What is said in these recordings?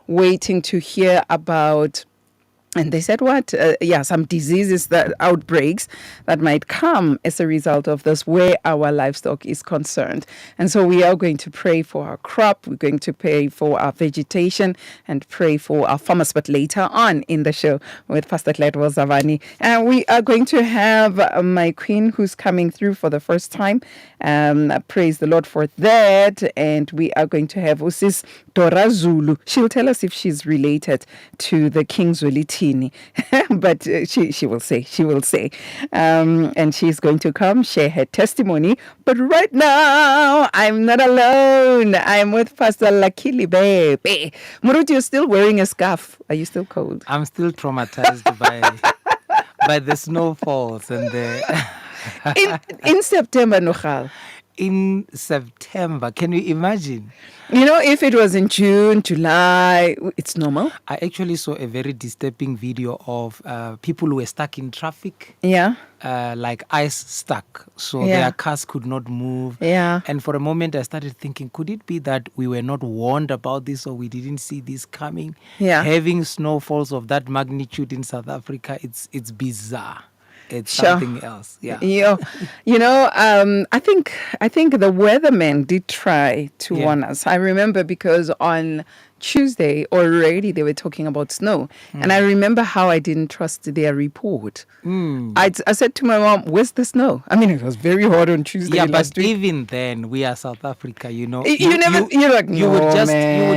waiting to hear about. And they said what? Some diseases, that outbreaks that might come as a result of this, where our livestock is concerned. And so we are going to pray for our crop. We're going to pray for our vegetation and pray for our farmers. But later on in the show with Pastor Gladwell Zavani, we are going to have my queen who's coming through for the first time. Praise the Lord for that. And we are going to have Usis Dora Zulu. She'll tell us if she's related to the King Zwelithini. But she will say. And she's going to come share her testimony. But right now, I'm not alone. I'm with Pastor Lakili Bebe. Muruti, you're still wearing a scarf. Are you still cold? I'm still traumatized by the snowfalls and in September, Nochal. In September, can you imagine? If it was in June, July, it's normal. I actually saw a very disturbing video of people who were stuck in traffic. Yeah. Like ice stuck. So their cars could not move. Yeah. And for a moment, I started thinking, could it be that we were not warned about this or we didn't see this coming? Yeah. Having snowfalls of that magnitude in South Africa, it's bizarre. It's something else. Yeah. I think the weathermen did try to warn us. I remember because on Tuesday already they were talking about snow. And I remember how I didn't trust their report. I said to my mom, where's the snow? I mean, it was very hot on Tuesday last week. Even then, we are South Africa, you would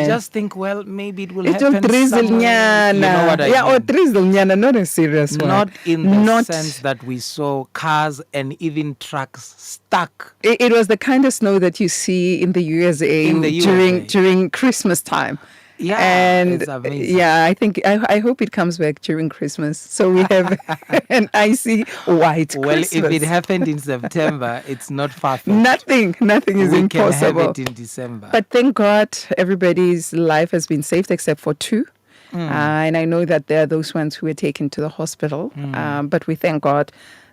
just think, well, maybe it will happen somewhere. You know what I mean? Or drizzle, not a serious one. Not in the sense that we saw cars and even trucks stuck. It was the kind of snow that you see in the USA during Christmas time. Yeah, and it's amazing. Yeah, I hope it comes back during Christmas, so we have an icy white Christmas. Well, if it happened in September, it's not far-fetched. Nothing is impossible. We can have it in December. But thank God, everybody's life has been saved except for two. And I know that there are those ones who were taken to the hospital, but we thank God.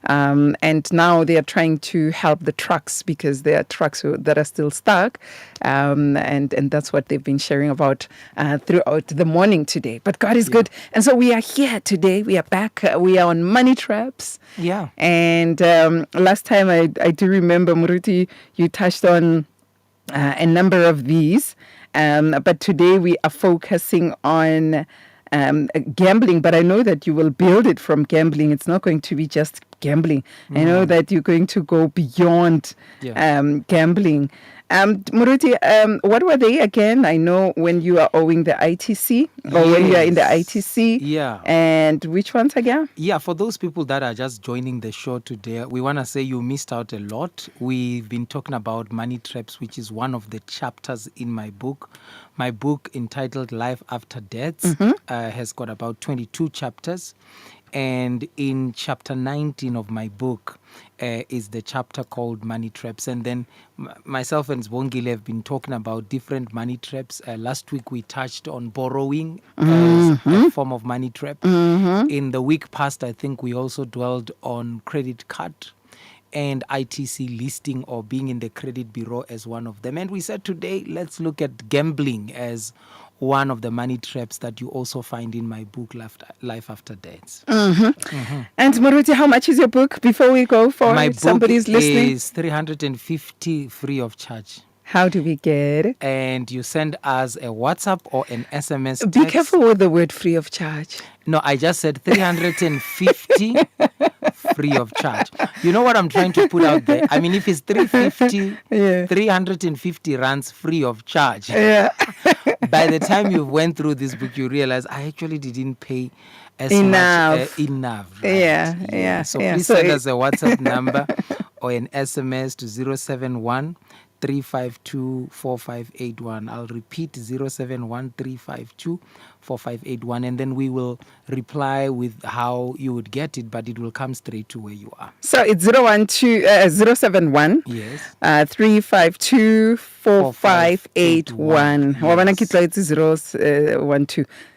And now they are trying to help the trucks because there are trucks that are still stuck. And that's what they've been sharing about throughout the morning today. But God is good. And so we are here today. We are back. We are on Money Traps. Yeah. And last time I do remember, Muruti, you touched on a number of these. But today we are focusing on gambling, but I know that you will build it from gambling. It's not going to be just gambling. I know that you're going to go beyond gambling. Muruti, what were they again? I know when you are owing the ITC or when you are in the ITC. Yeah. And which ones again? Yeah, for those people that are just joining the show today, we want to say you missed out a lot. We've been talking about money traps, which is one of the chapters in my book. My book entitled Life After Death has got about 22 chapters. And in chapter 19 of my book is the chapter called Money Traps. And then myself and Zwongile have been talking about different money traps. Last week we touched on borrowing as a form of money trap. In the week past, I think we also dwelled on credit card and ITC listing or being in the credit bureau as one of them. And we said today, let's look at gambling as one of the money traps that you also find in my book, Life After Death. And Muruti, how much is your book before we go for my somebody's listening? My book is 350 free of charge. How do we get it? And you send us a WhatsApp or an SMS text. Be careful with the word free of charge. No, I just said 350 free of charge. You know what I'm trying to put out there? I mean, if it's 350, 350 rands free of charge. Yeah. By the time you went through this book, you realize I actually didn't pay as enough. much. Enough. Right? Yeah. So please send us a WhatsApp number or an SMS to 071 352 4581. I'll repeat 071 352 4581, and then we will reply with how you would get it, but it will come straight to where you are. So it's 071 yes 352 4581. Wabana kitlo it's 012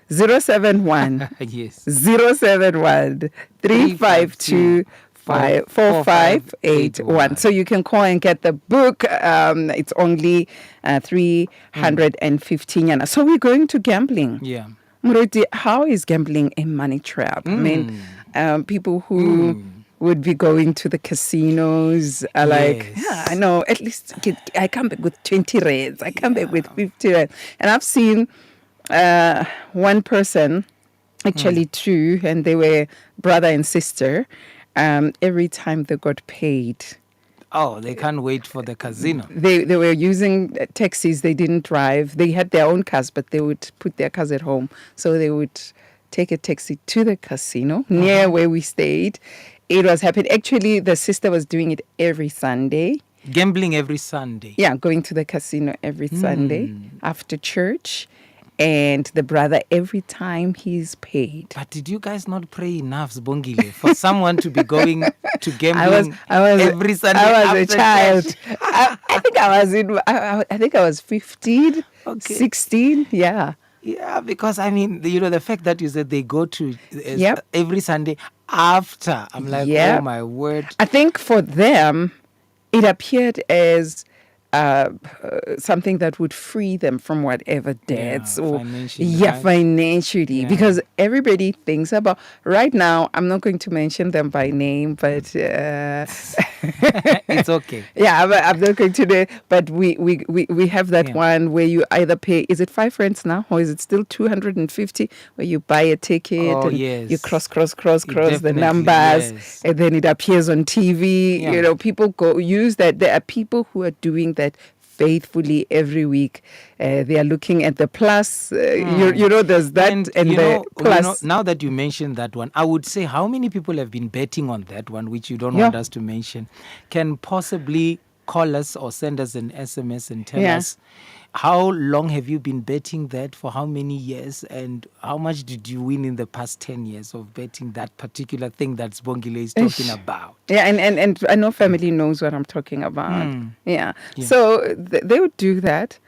071 yes 071 352 4581. So you can call and get the book. It's only 315 yana. So we're going to gambling. Yeah. Muruti, how is gambling a money trap? I mean, people who would be going to the casinos are like, Yes. yeah, I know, at least I come back with 20 rands. I come back with 50 rands. And I've seen one person, actually two, and they were brother and sister. Every time they got paid, Oh, they can't wait for the casino. they were using taxis. They didn't drive. They had their own cars, but they would put their cars at home. So they would take a taxi to the casino near where we stayed. It was happening. Actually, the sister was doing it every Sunday. Gambling every Sunday. Yeah, going to the casino every Sunday after church. And the brother, every time he's paid. But did you guys not pray enough, Zbongile, for someone to be going to gambling every Sunday? I was a after child. church? I think I was I think I was 15, Okay. 16. Yeah. Yeah, because I mean, the fact that you said they go to Yep. every Sunday after, I'm like, Yep. oh my word. I think for them, it appeared as something that would free them from whatever debts or financially, right? financially, Yeah. because everybody thinks about right now. I'm not going to mention them by name, but It's okay. yeah, I'm not going to do. But we have that Yeah. one where you either pay. Is it 5 rands now, or is it still 250? Where you buy a ticket Oh, and yes. you cross the Definitely, numbers, yes. and then it appears on TV. Yeah. You know, people use that. There are people who are doing that faithfully every week. They are looking at the plus. You know, there's that and you the know, plus. now that you mentioned that one, I would say how many people have been betting on that one, which you don't Yeah. want us to mention, can possibly call us or send us an SMS and tell Yeah. us how long have you been betting that, for how many years, and how much did you win in the past 10 years of betting that particular thing that Zbongile is talking about. Yeah, and I know family knows what I'm talking about. Yeah. Yeah. So they would do that.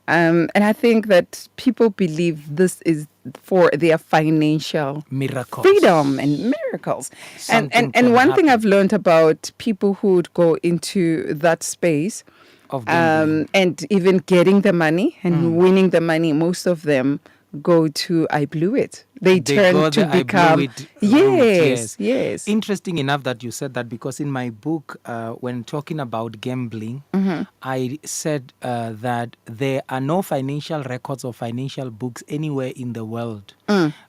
And I think that people believe this is for their financial Miracles. freedom and miracles. Something And can one thing happen. I've learned about people who would go into that space Of gambling. and even getting the money and winning the money, most of them go to I blew it. They They turn go to the I blew become it route, yes. Interesting enough that you said that, because in my book, when talking about gambling, I said that there are no financial records or financial books anywhere in the world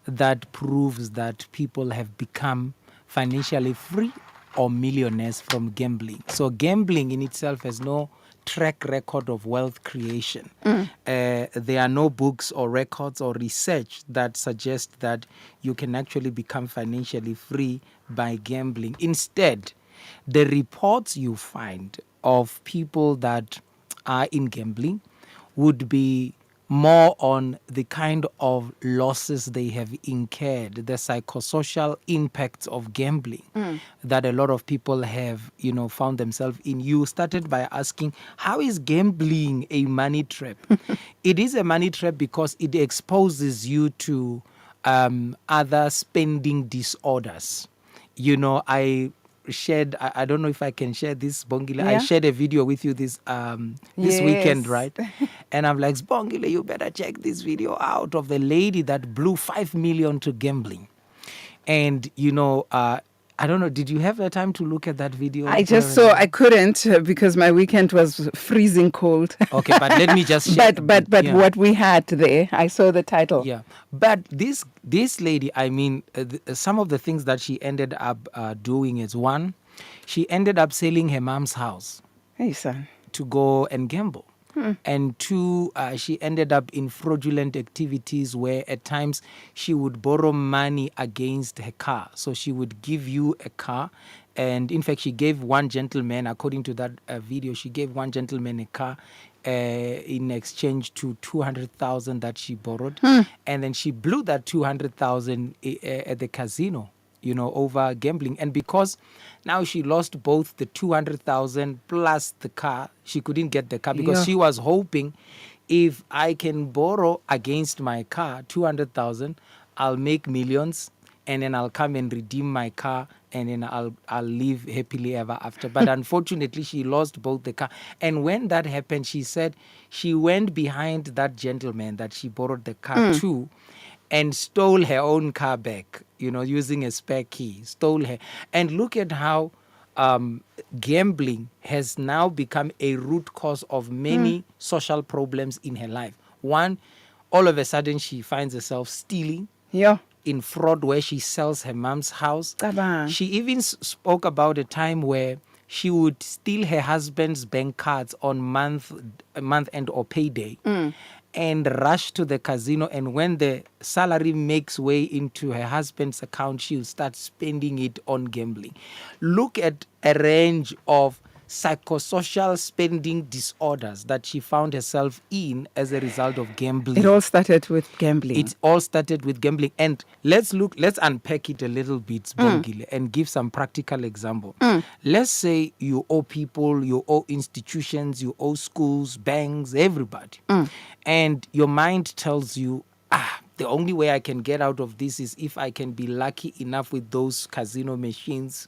that proves that people have become financially free or millionaires from gambling. So gambling in itself has no track record of wealth creation. There are no books or records or research that suggest that you can actually become financially free by gambling. Instead, the reports you find of people that are in gambling would be more on the kind of losses they have incurred, the psychosocial impacts of gambling that a lot of people have, found themselves in. You started by asking, how is gambling a money trap? It is a money trap because it exposes you to other spending disorders. I don't know if I can share this, Bongile. I Yeah. shared a video with you this weekend, Yes. right? And I'm like, Bongile, you better check this video out of the lady that blew 5 million to gambling. And, I don't know, did you have the time to look at that video? I just saw I couldn't because my weekend was freezing cold. Okay, but let me just share. but yeah. what we had there, I saw the title. Yeah, but this lady, I mean, some of the things that she ended up doing is, one, she ended up selling her mom's house Hey son. to go and gamble. And two, she ended up in fraudulent activities where at times she would borrow money against her car. So she would give you a car. And in fact, she gave one gentleman, according to that video, she gave one gentleman a car in exchange to 200,000 that she borrowed. And then she blew that 200,000 at the casino, over gambling. And because now she lost both the 200,000 plus the car, she couldn't get the car because Yeah. she was hoping, if I can borrow against my car 200,000, I'll make millions, and then I'll come and redeem my car and then I'll live happily ever after. But unfortunately, she lost both the car. And when that happened, she said she went behind that gentleman that she borrowed the car to and stole her own car back, using a spare key, stole her. And look at how gambling has now become a root cause of many social problems in her life. One, all of a sudden she finds herself stealing, Yeah. in fraud, where she sells her mom's house. Cabang. She even spoke about a time where she would steal her husband's bank cards on month end or payday and rush to the casino, and when the salary makes way into her husband's account, she'll start spending it on gambling. Look at a range of psychosocial spending disorders that she found herself in as a result of gambling. It all started with gambling. It all started with gambling. And let's unpack it a little bit, Bongile, and give some practical example. Let's say you owe people, you owe institutions, you owe schools, banks, everybody. And your mind tells you, the only way I can get out of this is if I can be lucky enough with those casino machines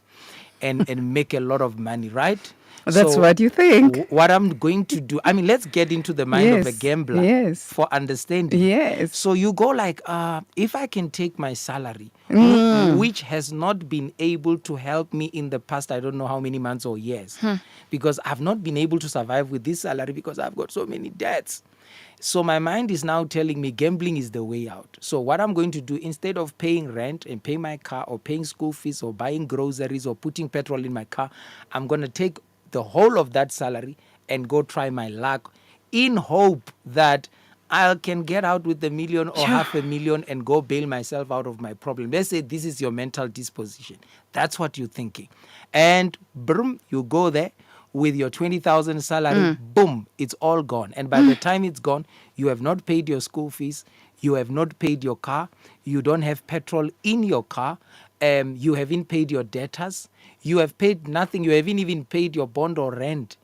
and make a lot of money, right? That's So what you think. What I'm going to do, let's get into the mind of a Yes, gambler yes. for understanding. Yes. So you go like, if I can take my salary, which has not been able to help me in the past, I don't know how many months or years, because I've not been able to survive with this salary because I've got so many debts. So my mind is now telling me gambling is the way out. So what I'm going to do, instead of paying rent and paying my car or paying school fees or buying groceries or putting petrol in my car, I'm going to take the whole of that salary and go try my luck in hope that I can get out with $1 million or $500,000 and go bail myself out of my problem. Let's say this is your mental disposition. That's what you're thinking. And boom, you go there with your 20,000 salary, boom, it's all gone. And by the time it's gone, you have not paid your school fees, you have not paid your car, you don't have petrol in your car, you haven't paid your debtors, you have paid nothing, you haven't even paid your bond or rent.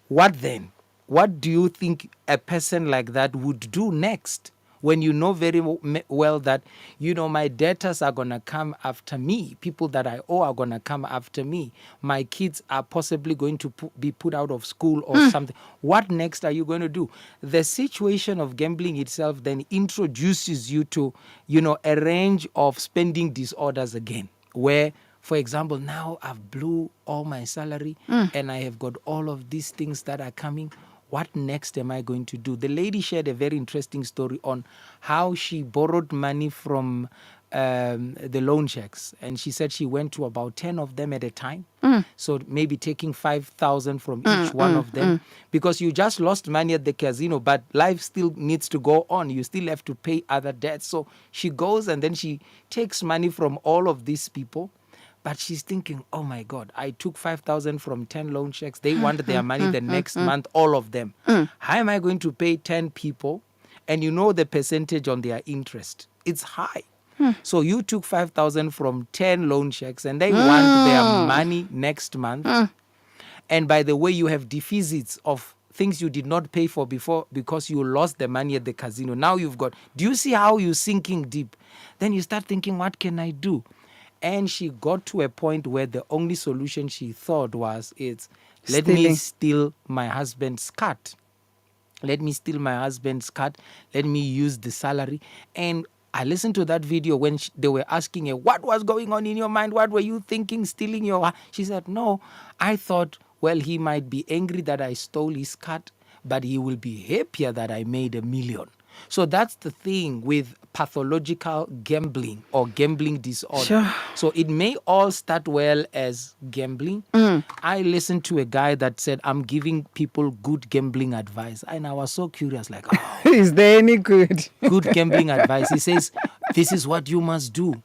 What then? What do you think a person like that would do next? When you know very well that, my debtors are going to come after me. People that I owe are going to come after me. My kids are possibly going to be put out of school or something. What next are you going to do? The situation of gambling itself then introduces you to, a range of spending disorders again, where, for example, now I've blew all my salary and I have got all of these things that are coming. What next am I going to do? The lady shared a very interesting story on how she borrowed money from the loan checks. And she said she went to about 10 of them at a time. So maybe taking 5,000 from each one of them. Because you just lost money at the casino, but life still needs to go on. You still have to pay other debts. So she goes and then she takes money from all of these people. But she's thinking, oh my God, I took 5,000 from 10 loan checks. They want their money the next month, all of them. How am I going to pay 10 people? And you know the percentage on their interest. It's high. So you took 5,000 from 10 loan checks and they want their money next month. And by the way, you have deficits of things you did not pay for before because you lost the money at the casino. Now you've got, do you see how you're sinking deep? Then you start thinking, what can I do? And she got to a point where the only solution she thought was, let me steal my husband's cut. Let me steal my husband's cut. Let me use the salary. And I listened to that video when they were asking her, what was going on in your mind? What were you thinking, stealing your... She said, no, I thought, well, he might be angry that I stole his cut, but he will be happier that I made $1 million. So that's the thing with pathological gambling or gambling disorder. Sure. So it may all start well as gambling. I listened to a guy that said, I'm giving people good gambling advice. And I was so curious, like, is there any good? Good gambling advice. He says, this is what you must do.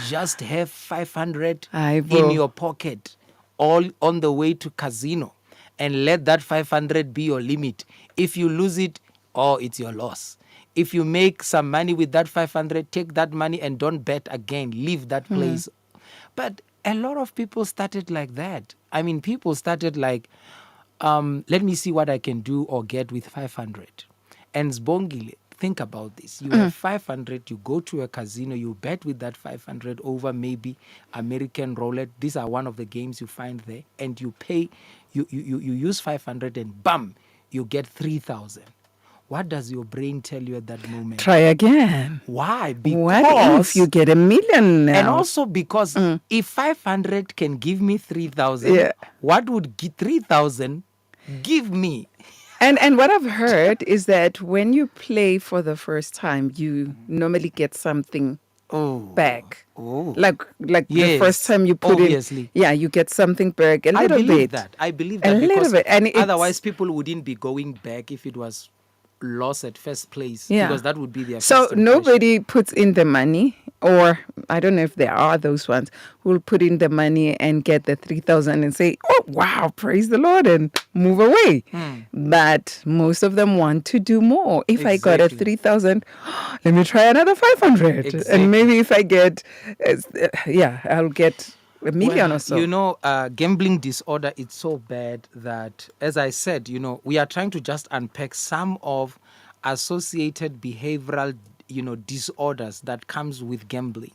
Just have 500 in your pocket, all on the way to casino. And let that 500 be your limit. If you lose it, it's your loss. If you make some money with that 500, take that money and don't bet again. Leave that place. But a lot of people started like that. People started like, let me see what I can do or get with 500. And Zbongile, think about this. You have 500, you go to a casino, you bet with that 500 over maybe American roulette. These are one of the games you find there. And you pay, you use 500 and bam, you get 3,000. What does your brain tell you at that moment? Try again. Why? Because What if you get $1 million now? and also because if 500 can give me 3,000, Yeah. what would 3,000 give me? And what I've heard is that when you play for the first time, you normally get something back. Oh. Like the Yes, first time you put obviously. in, yeah, you get something back a I little believe bit. that. I believe A that little because bit, and it's- otherwise people wouldn't be going back if it was lost at first place. Yeah. Because that would be their So first impression. nobody puts in the money, or I don't know if there are those ones who will put in the money and get the 3,000 and say, "Oh wow, praise the Lord," and move away. But most of them want to do more. If I got a Exactly. 3,000, let me try another 500, Exactly. and maybe if I get, I'll get $1 million Well, or so. You know, gambling disorder, it's so bad that, as I said, you know, we are trying to just unpack some of associated behavioral, you know, disorders that comes with gambling.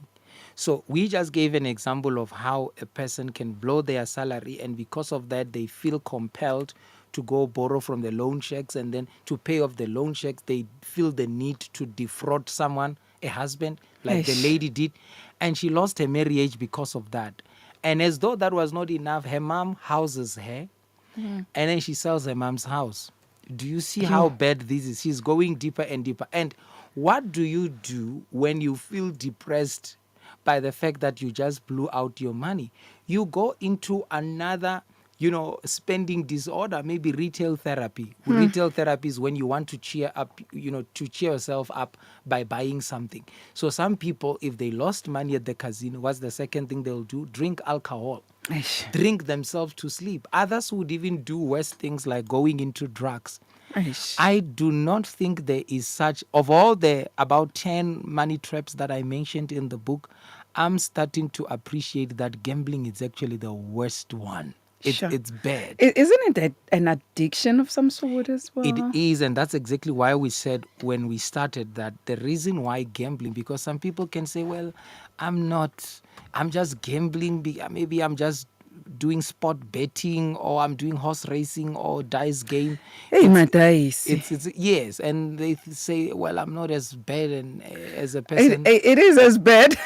So we just gave an example of how a person can blow their salary, and because of that, they feel compelled to go borrow from the loan sheikhs, and then to pay off the loan sheikhs, they feel the need to defraud someone, a husband, like the Eish. lady did, and she lost her marriage because of that. And as though that was not enough, her mom houses her, and then she sells her mom's house. Do you see how bad this is? She's going deeper and deeper. And what do you do when you feel depressed by the fact that you just blew out your money? You go into another, you know, spending disorder, maybe retail therapy. Retail therapy is when you want to cheer up, you know, to cheer yourself up by buying something. So some people, if they lost money at the casino, what's the second thing they'll do? Drink alcohol. Eish. Drink themselves to sleep. Others would even do worse things like going into drugs. Eish. I do not think there is such, of all the about 10 money traps that I mentioned in the book, I'm starting to appreciate that gambling is actually the worst one. Sure. It's bad. Isn't it an addiction of some sort as well? It is, and that's exactly why we said when we started that the reason why gambling, because some people can say, well, I'm just gambling, maybe I'm just doing sport betting, or I'm doing horse racing or dice game. Hey, It's- Madaisi. It's yes, and they say, well, I'm not as bad as a person. It is as bad.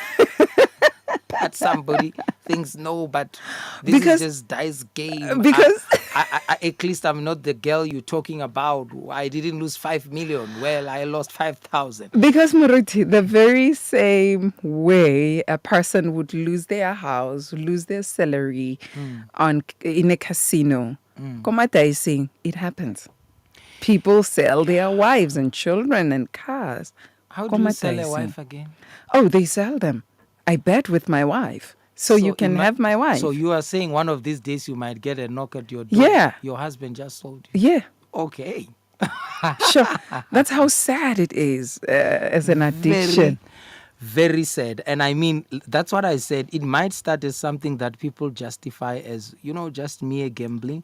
But somebody thinks no, but this Because- is just dice game. because- I, at least I'm not the girl you're talking about. I didn't lose 5 million. Well, I lost 5,000. Because Muruti, the very same way a person would lose their house, lose their salary in a casino, Komataisi, it happens. People sell their wives and children and cars. How do you sell a Komataisi. wife again? Oh, they sell them. I bet with my wife. So you can have my wife. So you are saying one of these days you might get a knock at your door. Yeah. Your husband just sold you. Yeah, Okay. sure. That's how sad it is as an addiction. Very sad. And I mean, that's what I said. It might start as something that people justify as, you know, just mere gambling.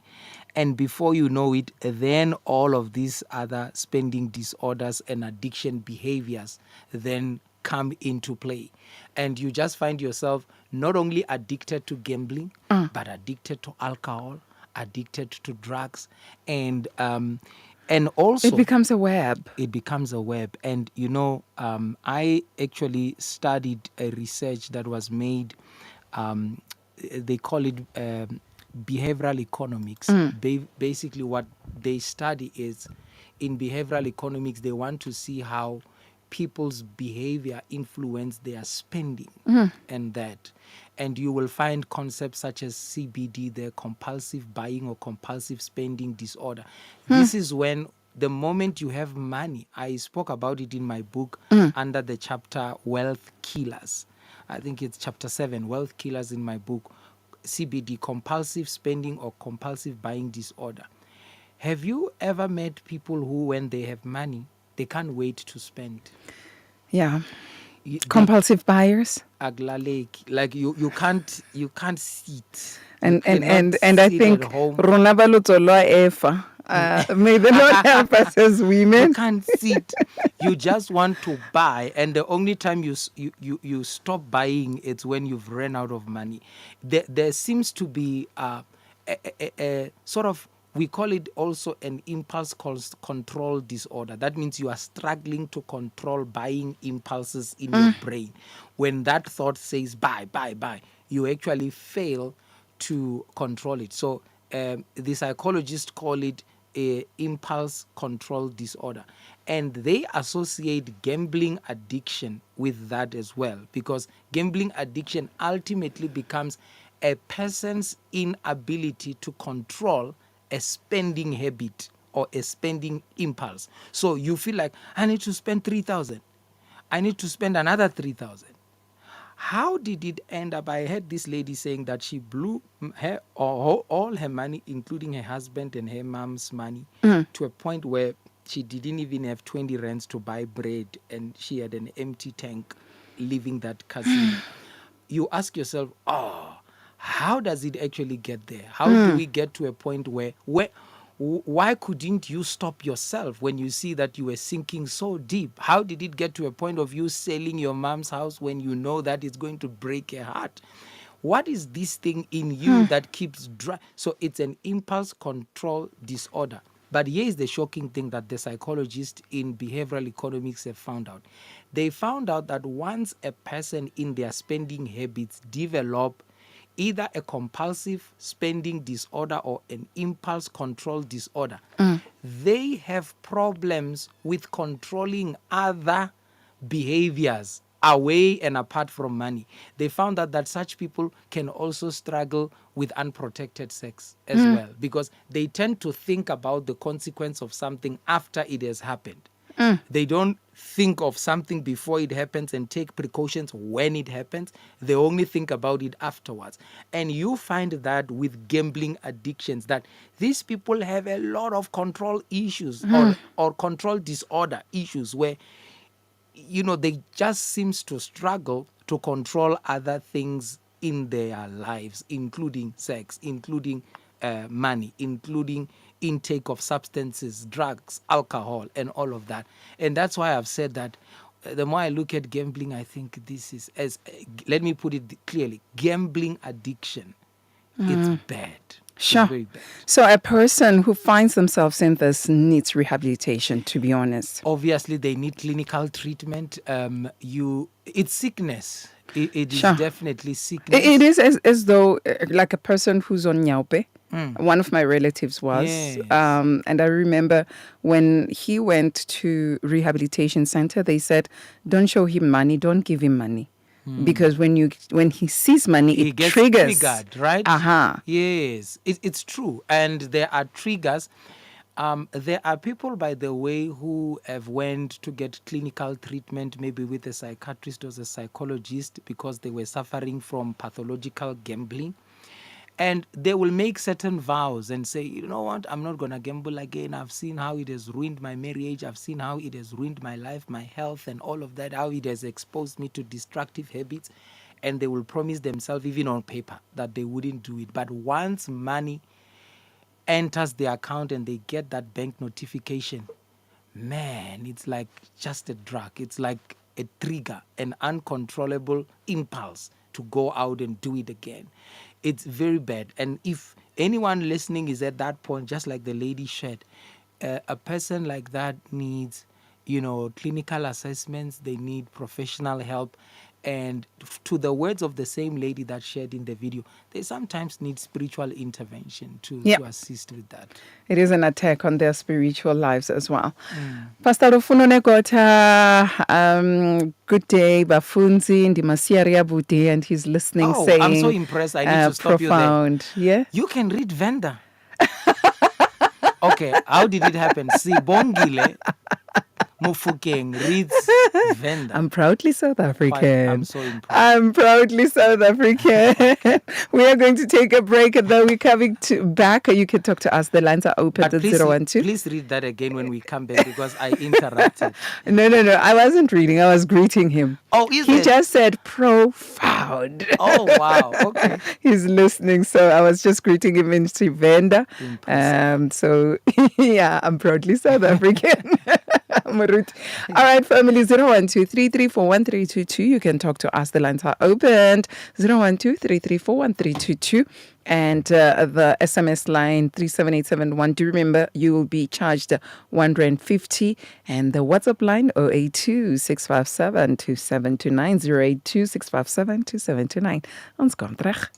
And before you know it, then all of these other spending disorders and addiction behaviors then come into play. And you just find yourself not only addicted to gambling, but addicted to alcohol, addicted to drugs, and also It becomes a web. it becomes a web. And you know, I actually studied a research that was made, they call it behavioral economics. Basically what they study is, in behavioral economics, they want to see how people's behavior influence their spending and that. And you will find concepts such as CBD, the compulsive buying or compulsive spending disorder. This is when the moment you have money, I spoke about it in my book under the chapter Wealth Killers. I think it's chapter 7, Wealth Killers, in my book. CBD, compulsive spending or compulsive buying disorder. Have you ever met people who, when they have money, they can't wait to spend? Yeah. You- Compulsive buyers. Aglaleki, like you can't sit. You And cannot I sit think at home. rona ba lotsolo a efa May the Lord help us as You women. can't sit. You just want to buy, and the only time you stop buying, it's when you've run out of money. There seems to be a sort of, we call it also an impulse control disorder. That means you are struggling to control buying impulses in your brain. When that thought says buy, buy, buy, you actually fail to control it. So the psychologists call it a impulse control disorder, and they associate gambling addiction with that as well, because gambling addiction ultimately becomes a person's inability to control a spending habit or a spending impulse. So you feel like, I need to spend 3,000, I need to spend another 3,000. How did it end up? I heard this lady saying that she blew her all her money, including her husband and her mom's money, to a point where she didn't even have 20 rands to buy bread, and she had an empty tank leaving that casino. You ask yourself, oh, how does it actually get there? How do we get to a point where why couldn't you stop yourself when you see that you were sinking so deep? How did it get to a point of you selling your mom's house when you know that it's going to break her heart? What is this thing in you that keeps So it's an impulse control disorder. But here is the shocking thing that the psychologists in behavioral economics have found out. They found out that once a person in their spending habits develop either a compulsive spending disorder or an impulse control disorder, they have problems with controlling other behaviors away and apart from money. They found out that such people can also struggle with unprotected sex as well, because they tend to think about the consequence of something after it has happened. They don't think of something before it happens and take precautions when it happens. They only think about it afterwards. And you find that with gambling addictions, that these people have a lot of control issues or control disorder issues where, you know, they just seems to struggle to control other things in their lives, including sex, including money, including intake of substances, drugs, alcohol, and all of that. And that's why I've said that the more I look at gambling, I think this is, as let me put it clearly, gambling addiction. It's bad. Sure. It's very bad. So a person who finds themselves in this needs rehabilitation, to be honest. Obviously, they need clinical treatment. It's sickness. It is Sure. definitely sickness. It is as though like a person who's on Nyaupe. One of my relatives was. Yes. And I remember when he went to rehabilitation center, they said, don't show him money, don't give him money. Because when he sees money, He it gets triggers. triggered, right? Yes, it's true. And there are triggers. There are people, by the way, who have went to get clinical treatment, maybe with a psychiatrist or a psychologist, because they were suffering from pathological gambling. And they will make certain vows and say, you know what, I'm not going to gamble again. I've seen how it has ruined my marriage. I've seen how it has ruined my life, my health, and all of that, how it has exposed me to destructive habits. And they will promise themselves, even on paper, that they wouldn't do it. But once money enters the account and they get that bank notification, man, it's like just a drug. It's like a trigger, an uncontrollable impulse to go out and do it again. It's very bad. And if anyone listening is at that point, just like the lady shared, a person like that needs, clinical assessments. They need professional help. And to the words of the same lady that shared in the video, they sometimes need spiritual intervention to assist with that. It is an attack on their spiritual lives as well. Pastor Rufunone Gota, good day, Bafunzi, Ndimasiaria Bute, and he's listening, saying... I'm so impressed. I need to stop profound. You there. Yeah? You can read Venda. Okay, how did it happen? Sibongile Mufukeng reads Venda. I'm proudly South African. I'm so impressed. I'm proudly South African. We are going to take a break and then we're coming back. You can talk to us. The lines are open But at please, 012. please read that again when we come back because I interrupted. No. I wasn't reading. I was greeting him. Oh, is He it? just said profound. Oh, wow. Okay. He's listening. So I was just greeting him in Sivenda. Impressive. So, yeah, I'm proudly South African. Marut. All right, family 012-334-1322. You can talk to us. The lines are opened. 012-334-1322. And the SMS line 37871. Do remember you will be charged 150. And the WhatsApp line 082-657-2729. 082-657-2729. Ons kom terug.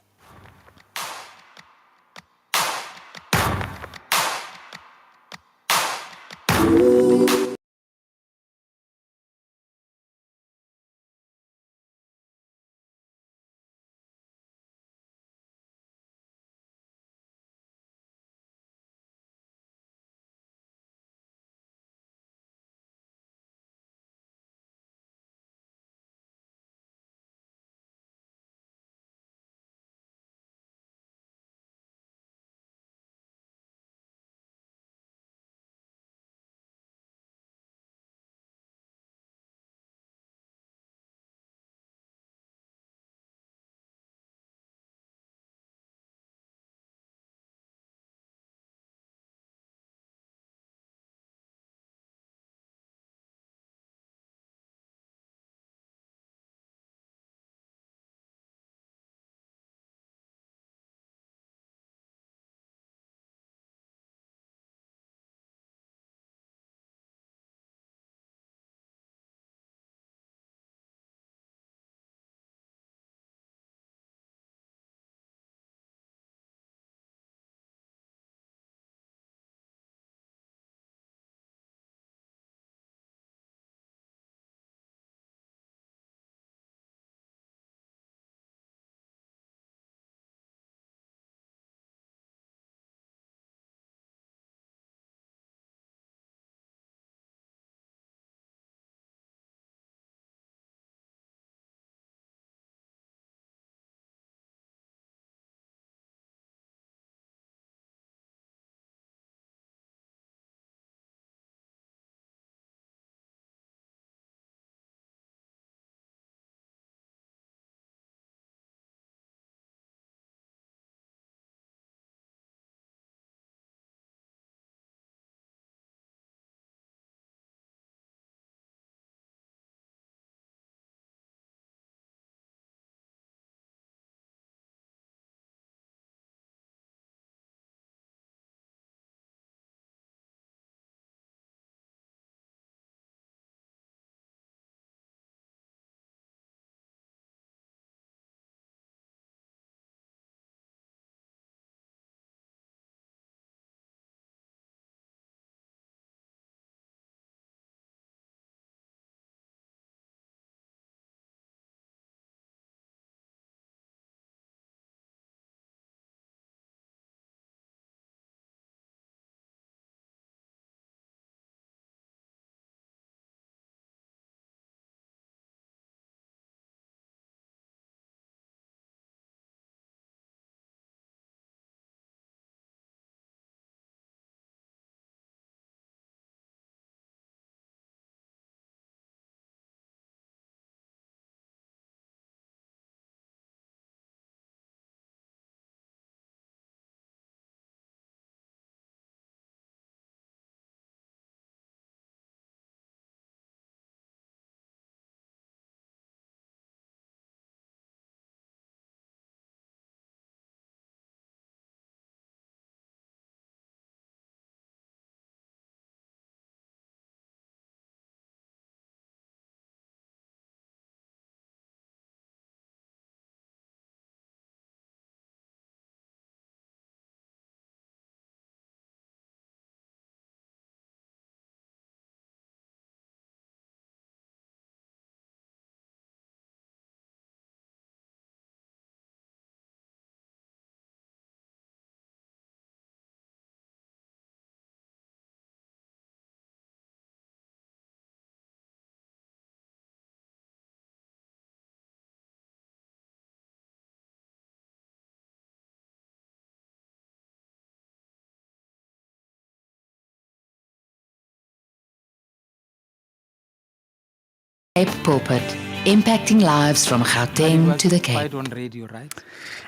Pulpit, impacting lives from But it Gauteng was to the quite Cape. on radio, right?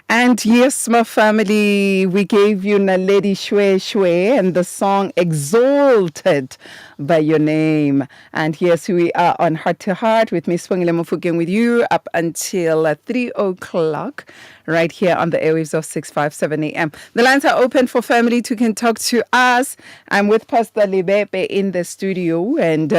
And yes, my family, we gave you Naledi Shwe Shwe and the song Exalted by Your Name. And yes, we are on Heart to Heart with Miss Fungile Mufukeng with you up until 3 o'clock right here on the airwaves of 657 AM. The lines are open for family to can talk to us. I'm with Pastor Libepe in the studio and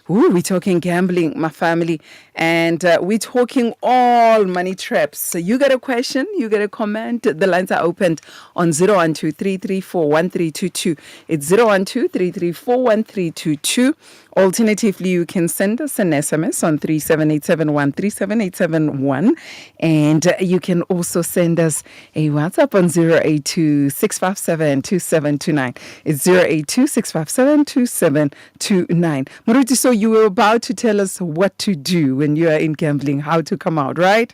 we're talking gambling, my family. And we're talking all money traps. So you got a question, you got a comment, the lines are opened on 012-334-1322. It's 012-334-1322. Alternatively, you can send us an SMS on 37871, 37871. And you can also send us a WhatsApp on 082-657-2729. It's 082-657-2729. Muruti, so you were about to tell us what to do when you are in gambling, how to come out, right?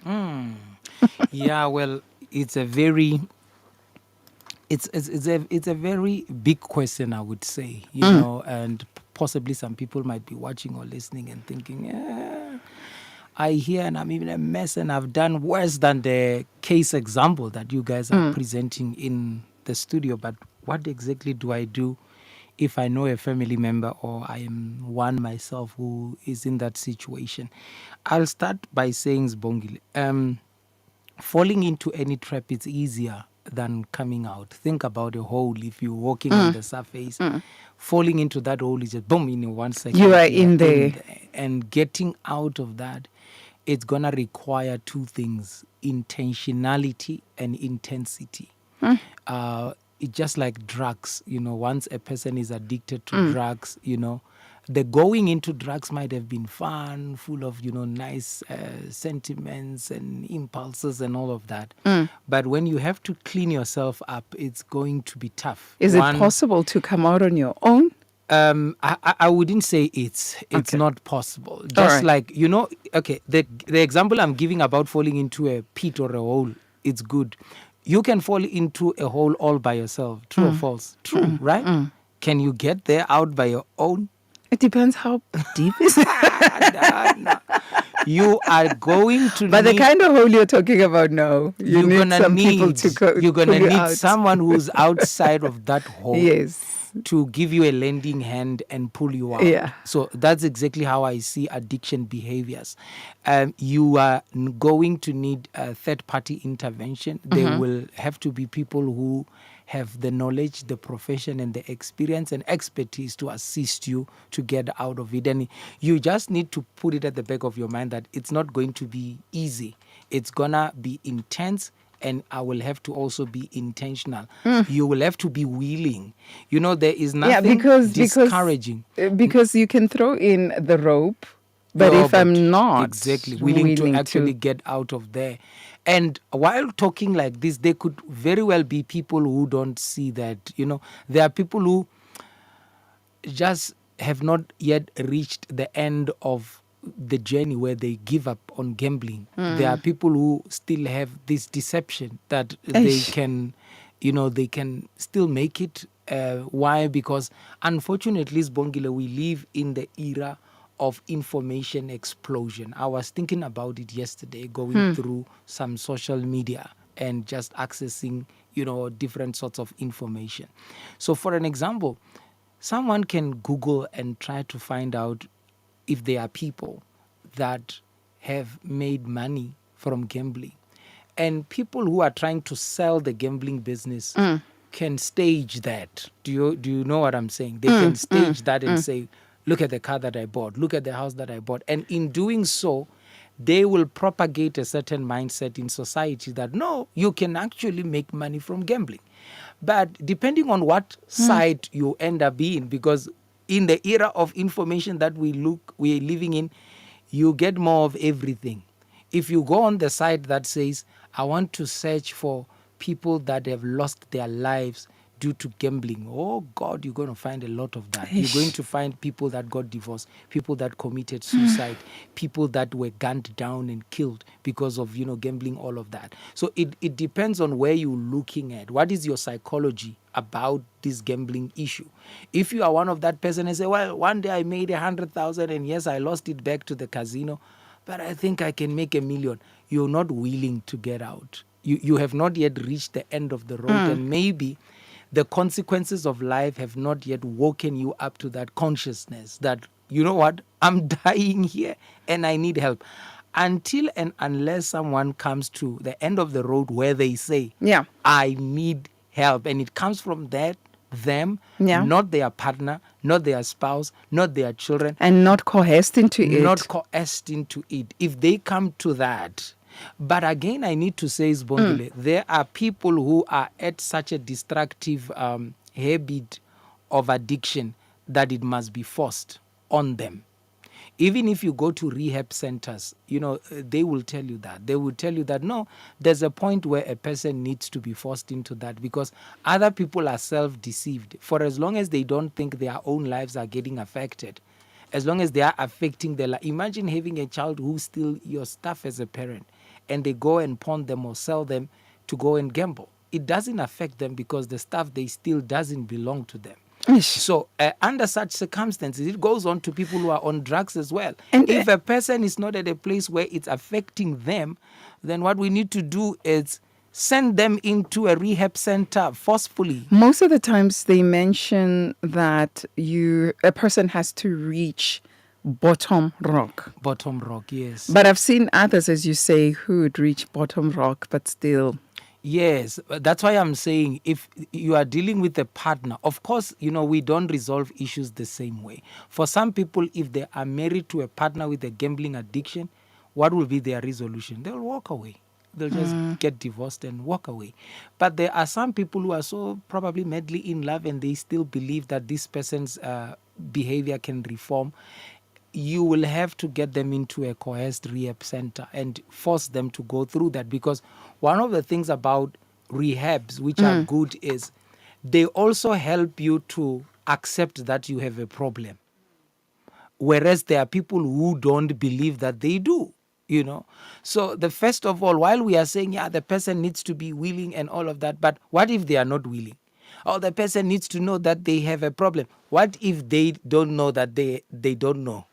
Yeah, well, it's a very it's a very big question, I would say, you know, and possibly some people might be watching or listening and thinking, I hear and I'm even a mess and I've done worse than the case example that you guys are presenting in the studio. But what exactly do I do if I know a family member or I am one myself who is in that situation? I'll start by saying, Zbongile, falling into any trap is easier than coming out. Think about a hole. If you're walking on the surface, falling into that hole is just boom in 1 second. You are in there. And getting out of that, it's going to require two things: intentionality and intensity. It's just like drugs. You know, once a person is addicted to drugs, you know, the going into drugs might have been fun, full of, you know, nice sentiments and impulses and all of that. But when you have to clean yourself up, it's going to be tough. Is it possible to come out on your own? I wouldn't say it's Okay. not possible. Just right. like, you know, okay, the example I'm giving about falling into a pit or a hole, it's good. You can fall into a hole all by yourself. True or false? True, right? Can you get there out by your own? It depends how deep is it. No. You are going to But the need, kind of hole you're talking about, no. You you're need gonna some people need, to go. you're gonna pull you need out. someone who's outside of that hole. Yes. To give you a lending hand and pull you out. Yeah. So that's exactly how I see addiction behaviors. You are going to need a third-party intervention. There will have to be people who have the knowledge, the profession, and the experience and expertise to assist you to get out of it. And you just need to put it at the back of your mind that it's not going to be easy. It's gonna be intense. And I will have to also be intentional. You will have to be willing. You know, there is nothing discouraging. Because you can throw in the rope, but No, if I'm not exactly willing to actually get out of there. And while talking like this, there could very well be people who don't see that. You know, there are people who just have not yet reached the end of the journey where they give up on gambling. There are people who still have this deception that they Eish. can, you know, they can still make it. Why? Because unfortunately, Zbongile, we live in the era of information explosion. I was thinking about it yesterday, going through some social media and just accessing, you know, different sorts of information. So for an example, someone can Google and try to find out if there are people that have made money from gambling. And people who are trying to sell the gambling business can stage that. Do you know what I'm saying? They can stage that and say, look at the car that I bought, look at the house that I bought. And in doing so, they will propagate a certain mindset in society that, no, you can actually make money from gambling. But depending on what side you end up being, because in the era of information that we're living in, you get more of everything. If you go on the side that says, I want to search for people that have lost their lives due to gambling, oh God, you're going to find a lot of that. You're going to find people that got divorced, people that committed suicide, people that were gunned down and killed because of, you know, gambling, all of that. So it depends on where you're looking at. What is your psychology about this gambling issue. If you are one of that person and say, well, one day I made 100,000 and yes, I lost it back to the casino, but I think I can make 1,000,000. You're not willing to get out. You have not yet reached the end of the road, and maybe the consequences of life have not yet woken you up to that consciousness that, you know what, I'm dying here and I need help. Until and unless someone comes to the end of the road where they say, Yeah. I need help, and it comes from them, Yeah. not their partner, not their spouse, not their children, And not coerced into it. not coerced into it. If they come to that, but again, I need to say, Sbongile, there are people who are at such a destructive habit of addiction that it must be forced on them. Even if you go to rehab centers, they will tell you that. They will tell you that, no, there's a point where a person needs to be forced into that because other people are self-deceived. For as long as they don't think their own lives are getting affected, as long as they are affecting their life. Imagine having a child who steals your stuff as a parent and they go and pawn them or sell them to go and gamble. It doesn't affect them because the stuff they steal doesn't belong to them. So under such circumstances, it goes on to people who are on drugs as well. And if a person is not at a place where it's affecting them, then what we need to do is send them into a rehab center forcefully. Most of the times they mention that a person has to reach bottom rock. Bottom rock, yes. But I've seen others, as you say, who would reach bottom rock, but still. Yes, that's why I'm saying if you are dealing with a partner, of course, we don't resolve issues the same way. For some people, if they are married to a partner with a gambling addiction, what will be their resolution? They'll walk away. They'll just get divorced and walk away. But there are some people who are so probably madly in love and they still believe that this person's behavior can reform. You will have to get them into a coerced rehab center and force them to go through that, because one of the things about rehabs which are good is they also help you to accept that you have a problem, whereas there are people who don't believe that they do. So the first of all, while we are saying, the person needs to be willing and all of that, but what if they are not willing? Or the person needs to know that they have a problem. What if they don't know that they don't know?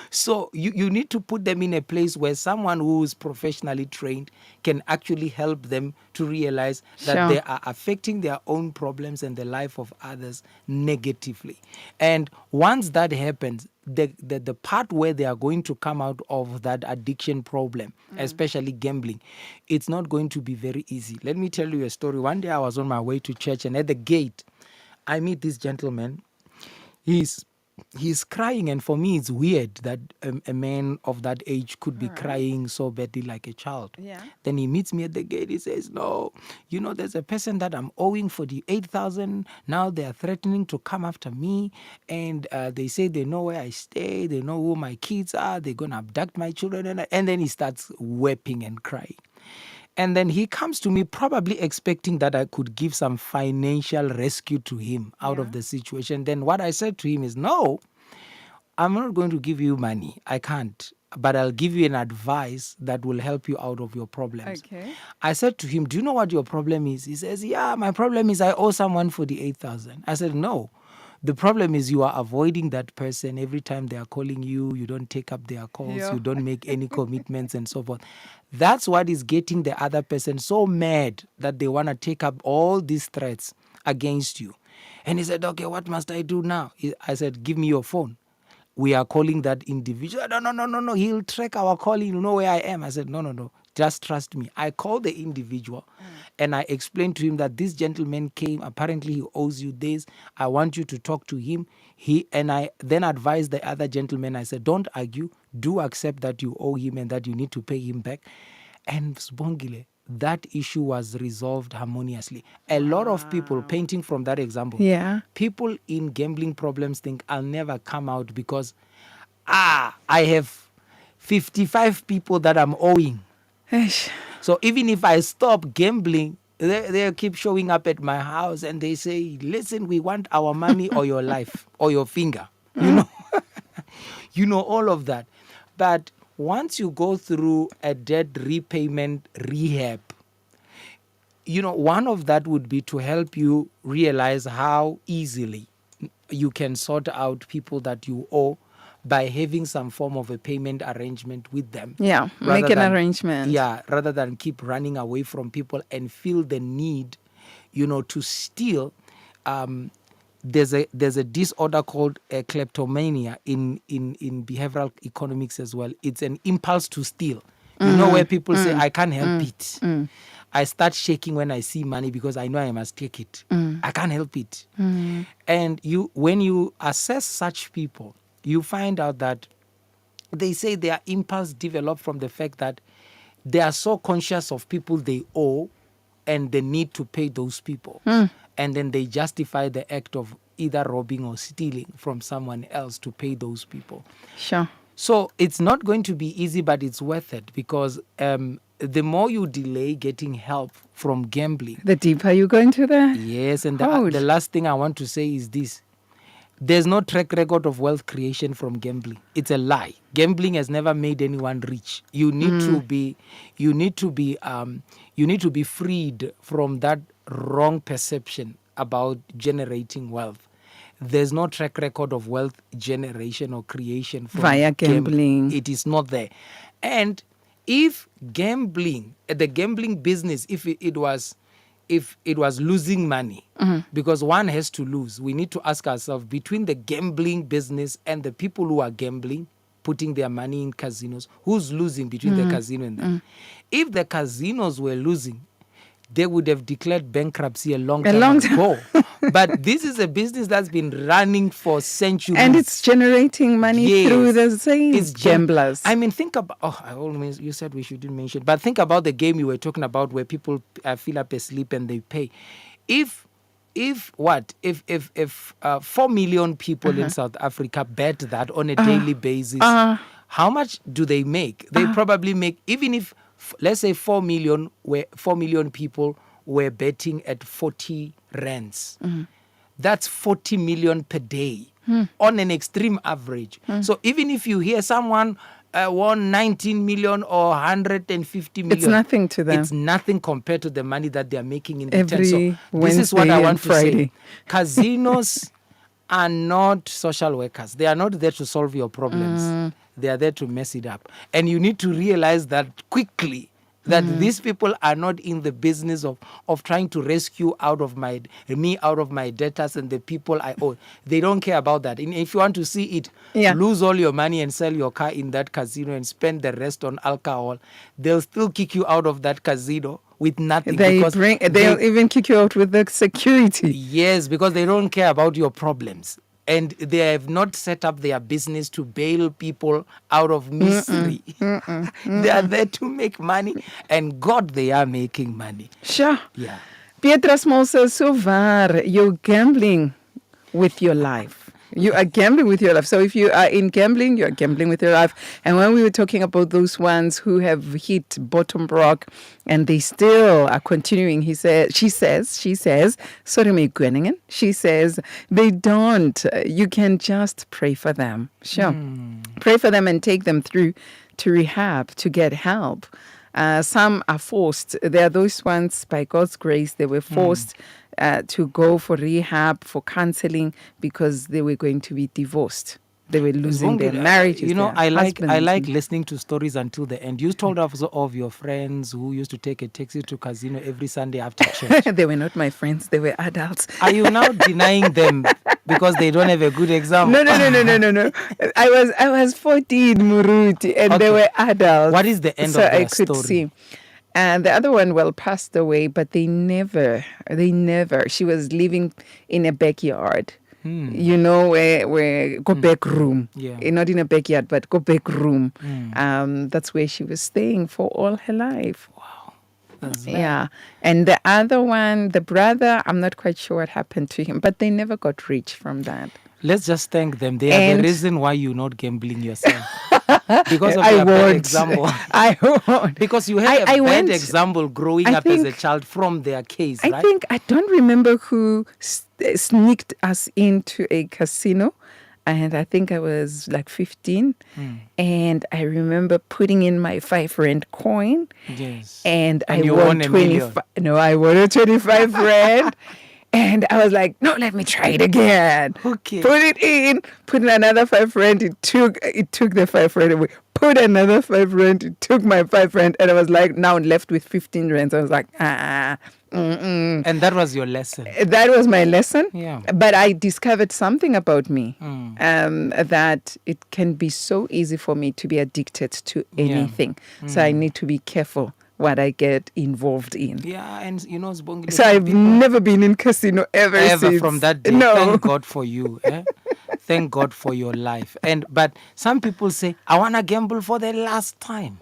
So you need to put them in a place where someone who is professionally trained can actually help them to realize that Sure. they are affecting their own problems and the life of others negatively. And once that happens, the part where they are going to come out of that addiction problem, especially gambling, it's not going to be very easy. Let me tell you a story. One day I was on my way to church, and at the gate I meet this gentleman. He's crying, and for me it's weird that a man of that age could be crying so badly like a child. Yeah. Then he meets me at the gate. He says, no, there's a person that I'm owing for the 8,000. Now they are threatening to come after me, and they say they know where I stay, they know who my kids are, they're going to abduct my children. And then he starts weeping and crying. And then he comes to me probably expecting that I could give some financial rescue to him out of the situation. Then what I said to him is, no, I'm not going to give you money. I can't. But I'll give you an advice that will help you out of your problems. Okay. I said to him, do you know what your problem is? He says, yeah, my problem is I owe someone for the 8,000. I said, no. The problem is you are avoiding that person. Every time they are calling you, you don't take up their calls, Yeah. you don't make any commitments and so forth. That's what is getting the other person so mad that they want to take up all these threats against you. And he said, okay, what must I do now? I said, give me your phone. We are calling that individual. No. He'll track our calling. He'll know where I am. I said, no. Just trust me. I called the individual and I explained to him that this gentleman came. Apparently, he owes you this. I want you to talk to him. And I then advised the other gentleman. I said, don't argue. Do accept that you owe him and that you need to pay him back. And Sbongile, that issue was resolved harmoniously. A lot of people, painting from that example, Yeah. people in gambling problems think I'll never come out because, I have 55 people that I'm owing. Eish. So even if I stop gambling, they keep showing up at my house and they say, listen, we want our money or your life or your finger. All of that. But once you go through a debt repayment rehab, one of that would be to help you realize how easily you can sort out people that you owe by having some form of a payment arrangement with them. Yeah, rather make an than- arrangement. Yeah, rather than keep running away from people and feel the need, to steal. There's a disorder called kleptomania in behavioral economics as well. It's an impulse to steal. Where people say, I can't help it. I start shaking when I see money because I know I must take it. I can't help it. And when you assess such people, you find out that they say their impulse developed from the fact that they are so conscious of people they owe and the need to pay those people. And then they justify the act of either robbing or stealing from someone else to pay those people. Sure. So it's not going to be easy, but it's worth it because the more you delay getting help from gambling. The deeper you go into that. Yes, and Ouch. the last thing I want to say is this. There's no track record of wealth creation from gambling. It's a lie. Gambling has never made anyone rich. You need to be freed from that wrong perception about generating wealth. There's no track record of wealth generation or creation from Via gambling. It is not there. And if gambling, the gambling business, if it was losing money, because one has to lose, we need to ask ourselves, between the gambling business and the people who are gambling, putting their money in casinos, who's losing between the casino and them? If the casinos were losing, they would have declared bankruptcy a long time ago. But this is a business that's been running for centuries. And it's generating money Yes. through the same It's gamblers. I mean, think about. You said we shouldn't mention, but think about the game you were talking about, where people fill up a slip and they pay. If 4 million people in South Africa bet that on a daily basis, how much do they make? They probably make, even if let's say 4 million people were betting at 40 rands. That's 40 million per day on an extreme average. So even if you hear someone won 19 million or 150 million, It's nothing to them. It's nothing compared to the money that they are making in Every return. So this is what Wednesday I and want to Friday. say. Casinos are not social workers. They are not there to solve your problems. They are there to mess it up. And you need to realize that quickly, that these people are not in the business of trying to rescue me out of my debtors and the people I owe. They don't care about that. And if you want to see it, lose all your money and sell your car in that casino and spend the rest on alcohol, they'll still kick you out of that casino with nothing. They'll even kick you out with the security. Yes, because they don't care about your problems. And they have not set up their business to bail people out of misery. They are there to make money. And God, they are making money. Sure. Yeah. Pietra Small says, so var, you're gambling with your life. You are gambling with your life. So if you are in gambling, you're gambling with your life. And when we were talking about those ones who have hit bottom rock and they still are continuing, she says, sorry, me Gwenningen, she says, they don't. You can just pray for them. Sure. Pray for them and take them through to rehab to get help. Some are forced. There are those ones, by God's grace, they were forced to go for rehab, for counseling, because they were going to be divorced. They were losing their marriages. I like listening to stories until the end. You told us of your friends who used to take a taxi to casino every Sunday after church. They were not my friends. They were adults. Are you now denying them because they don't have a good example? No. I was 14, Muruti, and they were adults. What is the end so of their I could story? see. And the other one, passed away, but they never, she was living in a backyard. Where go back room. Not in a backyard, but go back room. That's where she was staying for all her life. Wow. Yeah. And the other one, the brother, I'm not quite sure what happened to him, but they never got rich from that. Let's just thank them. They are the reason why you're not gambling yourself. Because of I their bad won't. example. I won't. Because you had a bad example growing up as a child from their case, right? I don't remember who sneaked us into a casino. and I think I was like 15. And I remember putting in my 5 rand coin. Yes. And I you won won a million. 25. No, I won a 25 rand. And I was like, no, let me try it again. Okay. Put it in, put in another 5 rand. It took the 5 rand away. Put another 5 rand. It took my 5 rand. And I was like, now left with 15 rands. I was like, And that was your lesson. That was my lesson. Yeah. But I discovered something about me, that it can be so easy for me to be addicted to anything. So I need to be careful what I get involved in. Yeah, and Sibongile, So I've never been in casino ever since. from that day. No. Thank God for you. Thank God for your life. But some people say, I want to gamble for the last time.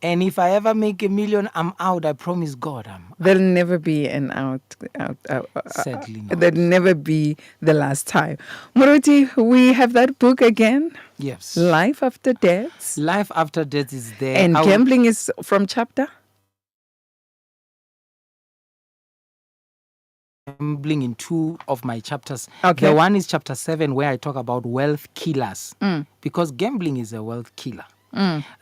And if I ever make $1 million, I'm out. I promise God I'm out. There'll never be an out. Sadly not. There'll never be the last time. Moruti, we have that book again, Yes. Life After Death. Life after death is there. And I will- gambling is from chapter? Gambling in 2 of my chapters. Okay. The one is chapter 7 where I talk about wealth killers. Because gambling is a wealth killer.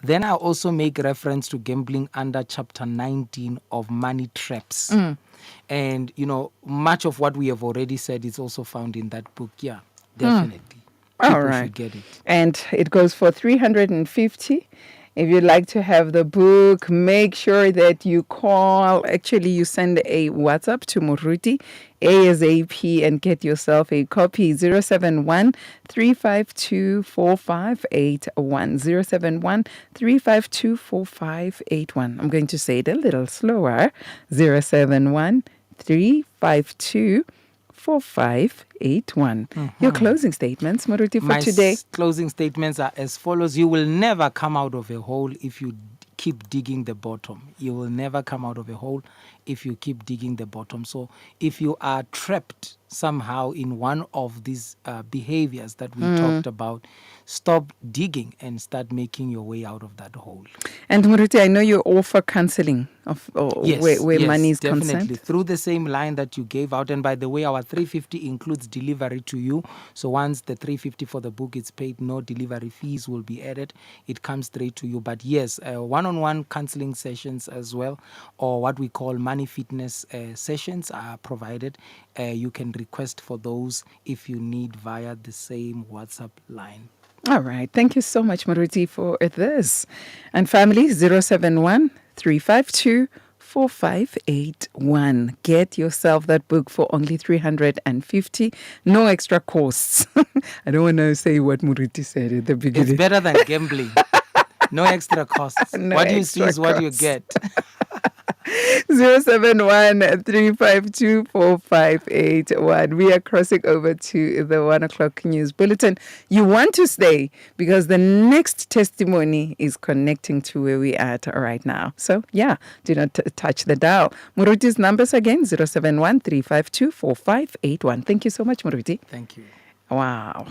Then I also make reference to gambling under chapter 19 of money traps. And, much of what we have already said is also found in that book. Yeah, definitely. All People right. should get it. And it goes for 350. If you'd like to have the book, make sure that you call. Actually, you send a WhatsApp to Moruti ASAP and get yourself a copy. 071 352 4581. 071 352 4581. I'm going to say it a little slower. 071 352 4581. Your closing statements, Moruti, for My today. closing statements are as follows. You will never come out of a hole if you keep digging the bottom. You will never come out of a hole if you keep digging the bottom. So if you are trapped somehow in one of these behaviors that we talked about, stop digging and start making your way out of that hole. And Moruti, I know you offer counseling Yes, where yes, money is definitely. concerned. Through the same line that you gave out. And by the way, our 350 includes delivery to you. So once the 350 for the book is paid, no delivery fees will be added. It comes straight to you. But yes, one-on-one counseling sessions as well, or what we call money fitness sessions are provided. You can request for those if you need via the same WhatsApp line. All right. Thank you so much, Moruti, for this. And family, 071 352 4581. Get yourself that book for only 350. No extra costs. I don't want to say what Moruti said at the It's beginning. better than gambling. No extra costs. No What you see extra is what you costs. get. 071 352 4581. We are crossing over to the 1 o'clock news bulletin. You want to stay because the next testimony is connecting to where we are at right now. So, yeah, do not touch the dial. Muruti's numbers again 071 352 4581. Thank you so much, Muruti. Thank you. Wow.